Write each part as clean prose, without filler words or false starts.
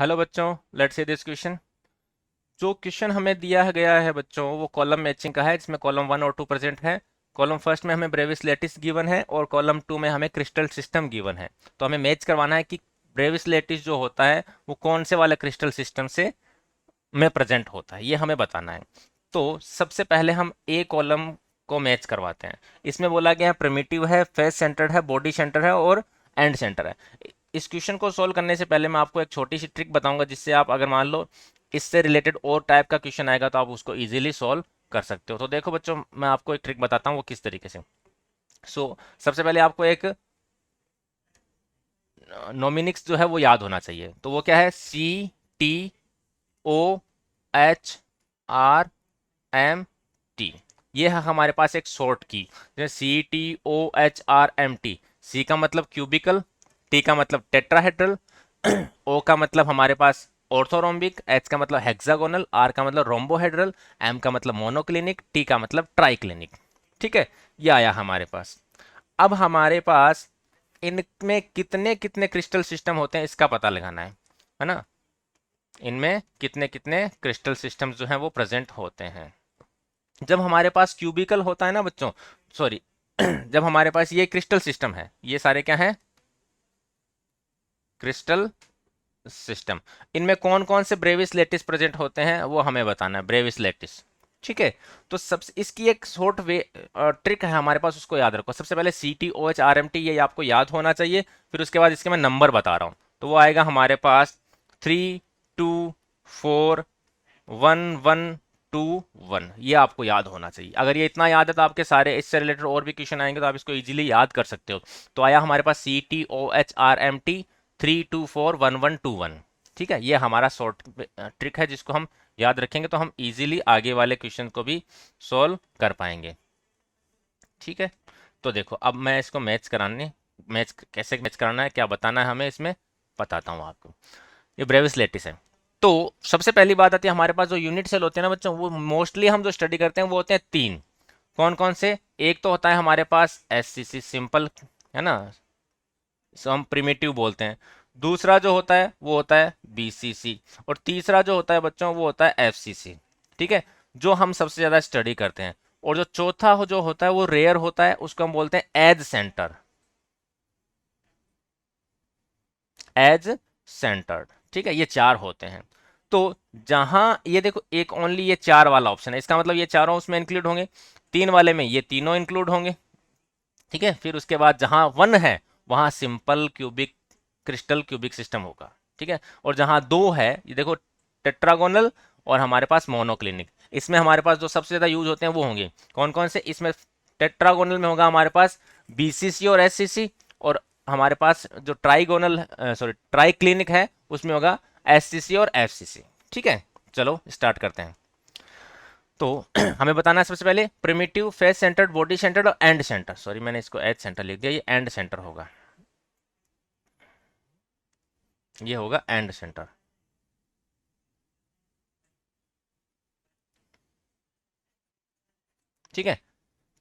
Hello बच्चों, let's see this question. जो question हमें दिया गया है बच्चों, वो कॉलम मैचिंग का है, जिसमें कॉलम 1 और 2 प्रेजेंट है। कॉलम फर्स्ट में हमें ब्रेविस लेटिस गिवन है और कॉलम 2 में हमें क्रिस्टल सिस्टम गिवन है। तो हमें मैच करवाना है कि ब्रेविस लेटिस जो होता है वो कौन से वाले क्रिस्टल सिस्टम से में प्रेजेंट होता है, ये हमें बताना है। तो सबसे पहले हम ए कॉलम को मैच करवाते हैं। इसमें बोला गया है प्रिमिटिव है, फेस सेंटर्ड है, बॉडी सेंटर है और एंड सेंटर है। इस क्वेश्चन को सॉल्व करने से पहले मैं आपको एक छोटी सी ट्रिक बताऊंगा, जिससे आप अगर मान लो इससे रिलेटेड और टाइप का क्वेश्चन आएगा तो आप उसको इजीली सॉल्व कर सकते हो। तो देखो बच्चों, मैं आपको एक ट्रिक बताता हूँ वो किस तरीके से। सबसे पहले आपको एक नोमिनिक्स जो है वो याद होना चाहिए। तो वो क्या है? CTOHRMT। ये है हमारे पास एक शॉर्ट की, जैसे CTOHRMT। सी का मतलब क्यूबिकल, टी का मतलब टेट्राहेड्रल, ओ का मतलब हमारे पास ऑर्थोरोम्बिक, एच का मतलब हेक्सागोनल, आर का मतलब रोम्बोहेड्रल, एम का मतलब मोनोक्लिनिक, टी का मतलब ट्राइक्लिनिक। ठीक है, ये आया हमारे पास। अब हमारे पास इनमें कितने कितने क्रिस्टल सिस्टम होते हैं इसका पता लगाना है ना। इनमें कितने कितने क्रिस्टल सिस्टम्स जो हैं वो प्रेजेंट होते हैं। जब हमारे पास क्यूबिकल होता है ना बच्चों, सॉरी, जब हमारे पास ये क्रिस्टल सिस्टम है, ये सारे क्या हैं? Crystal system. इनमें कौन कौन से ब्रेविस लेटिस प्रेजेंट होते हैं वो हमें बताना है, ब्रेविस लेटिस। ठीक है, तो सबसे इसकी एक शॉर्ट वे ट्रिक है हमारे पास, उसको याद रखो। सबसे पहले CTOHRMT, ये आपको याद होना चाहिए। फिर उसके बाद इसके मैं नंबर बता रहा हूँ, तो वो आएगा हमारे पास 3, 2, 4, 1, 1, 2, 1। ये आपको याद होना चाहिए। अगर ये इतना याद है तो आपके सारे इससे रिलेटेड और भी क्वेश्चन आएंगे तो आप इसको इजीली याद कर सकते हो। तो आया हमारे पास CTOHRMT 3, 2, 4, 1, 1, 2, 1। ठीक है, ये हमारा शॉर्ट ट्रिक है, जिसको हम याद रखेंगे तो हम इजीली आगे वाले क्वेश्चन को भी सॉल्व कर पाएंगे। ठीक है, तो देखो अब मैं इसको मैच कैसे मैच कराना है, क्या बताना है हमें इसमें, बताता हूँ आपको। ये ब्रेविस लेटिस है। तो सबसे पहली बात आती है, हमारे पास जो यूनिट सेल होते हैं ना बच्चों, वो मोस्टली हम जो स्टडी करते हैं वो होते हैं तीन। कौन कौन से? एक तो होता है हमारे पास SCC सिंपल, है ना, इसको हम प्रिमिटिव बोलते हैं। दूसरा जो होता है वो होता है BCC, और तीसरा जो होता है बच्चों वो होता है FCC। ठीक है, जो हम सबसे ज्यादा स्टडी करते हैं। और जो चौथा जो होता है वो रेयर होता है, उसको हम बोलते हैं एज सेंटर, एज सेंटर्ड। ठीक है, ये चार होते हैं। तो जहां ये देखो, एक ओनली ये चार वाला ऑप्शन है, इसका मतलब ये चारों उसमें इंक्लूड होंगे। तीन वाले में ये तीनों इंक्लूड होंगे। ठीक है, फिर उसके बाद जहां वन है वहां simple cubic crystal cubic system होगा। ठीक है, और जहां दो है, ये देखो, टेट्रागोनल और हमारे पास मोनोक्लिनिक। इसमें हमारे पास जो सबसे ज्यादा यूज होते हैं वो होंगे कौन कौन से? इसमें टेट्रागोनल में होगा हमारे पास BCC और SCC, और हमारे पास जो ट्राइगोनल सॉरी ट्राई क्लिनिक है उसमें होगा SCC और FCC। ठीक है, चलो स्टार्ट करते हैं। तो हमें बताना है सबसे पहले primitive, face centred, body centred और एंड सेंटर। सॉरी, मैंने इसको एज सेंटर लिख दिया, ये एंड सेंटर होगा, ये होगा एंड सेंटर। ठीक है,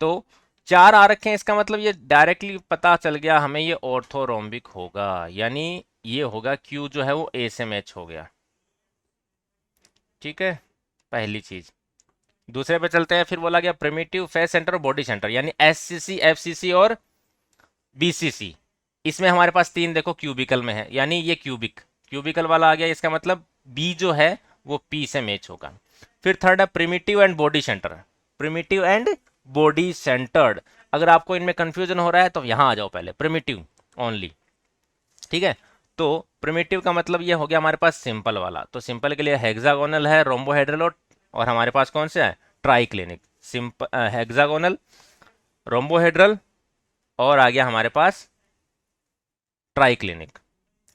तो चार आ रखे हैं, इसका मतलब ये डायरेक्टली पता चल गया हमें, ये ऑर्थोरोम्बिक होगा, यानी ये होगा क्यू जो है वो ए से मैच हो गया। ठीक है, पहली चीज। दूसरे पे चलते हैं, फिर बोला गया प्रिमिटिव, फेस सेंटर और बॉडी सेंटर, यानी SCC, FCC और BCC। इसमें हमारे पास तीन देखो क्यूबिकल में है, यानी ये क्यूबिक क्यूबिकल वाला आ गया, इसका मतलब बी जो है वो P से मैच होगा। फिर थर्ड है primitive and body centre, primitive and body centred. अगर आपको इनमें कंफ्यूजन हो रहा है तो यहां आ जाओ पहले, प्रिमिटिव ओनली। ठीक है, तो प्रिमिटिव का मतलब ये हो गया हमारे पास सिंपल वाला, तो सिंपल के लिए हेक्सागोनल है, रोम्बोहेड्रल और हमारे पास कौन सा है? ट्राइक्लिनिक। सिंपल हेक्सागोनल, रोम्बोहेड्रल और आ गया हमारे पास ट्राइक्लिनिक।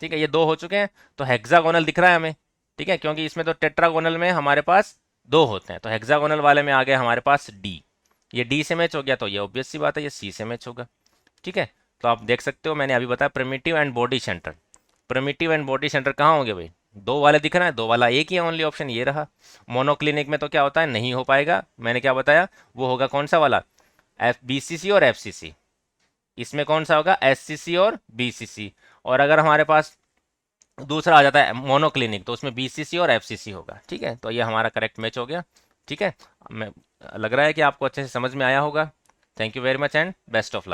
ठीक है, ये दो हो चुके हैं। तो हेक्सागोनल दिख रहा है हमें, ठीक है, क्योंकि इसमें तो टेट्रागोनल में हमारे पास दो होते हैं, तो हेक्सागोनल वाले में आ गया हमारे पास D। ये D से मैच हो गया तो ये ऑब्वियस सी बात है, ये C से मैच होगा। ठीक है, तो आप देख सकते हो, मैंने अभी बताया primitive and body centre. Primitive and body centre कहाँ होंगे भाई? दो वाले दिख रहा है, दो वाला एक ही है, ओनली ऑप्शन ये रहा। मोनोक्लिनिक में तो क्या होता है, नहीं हो पाएगा, मैंने क्या बताया, वो होगा कौन सा वाला? BCC और FCC। इसमें कौन सा होगा? SCC और BCC। और अगर हमारे पास दूसरा आ जाता है मोनोक्लिनिक, तो उसमें बीसीसी और एफसीसी होगा। ठीक है, तो ये हमारा करेक्ट मैच हो गया। ठीक है, मैं लग रहा है कि आपको अच्छे से समझ में आया होगा। Thank you very much and best of luck.